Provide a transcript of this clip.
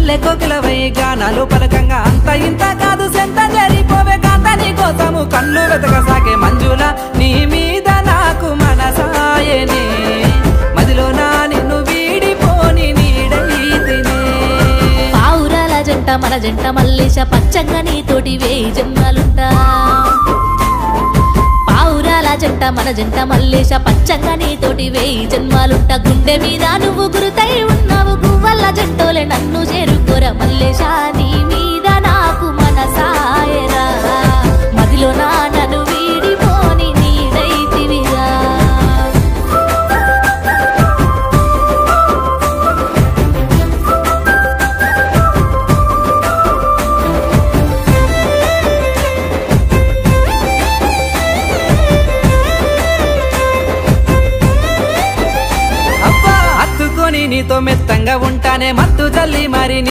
మల్లె కోకిలవై గానాలు పలకంగా అంత ఇంత కాదు సెంత జరిపోవే కాంత నీ కోసము కన్ను వెతకసాగే మంజుల నీ మీద నాకు మనసాయనే మదిలో నా నిన్ను వీడిపోని నీడైతినే పావురాల జంట మన జంట మల్లేశ పచ్చంగా నీతోటి వేయి జన్మలుంటా పావురాల జంట మన జంట మల్లేశ పచ్చంగా నీతోటి వేయి జన్మాలుంట గుండె మీద నువ్వు గురుతై ఉన్నావు గువ్వల్ల జంటోలే నన్ను చేరుకోరా మల్లేశ నీ మీద నాకు మనసాయరా మదిలో నా నన్ను వీడిపోని నీడైతివిరా నీతో మెత్తంగా ఉంటానే మత్తు జల్లి మరి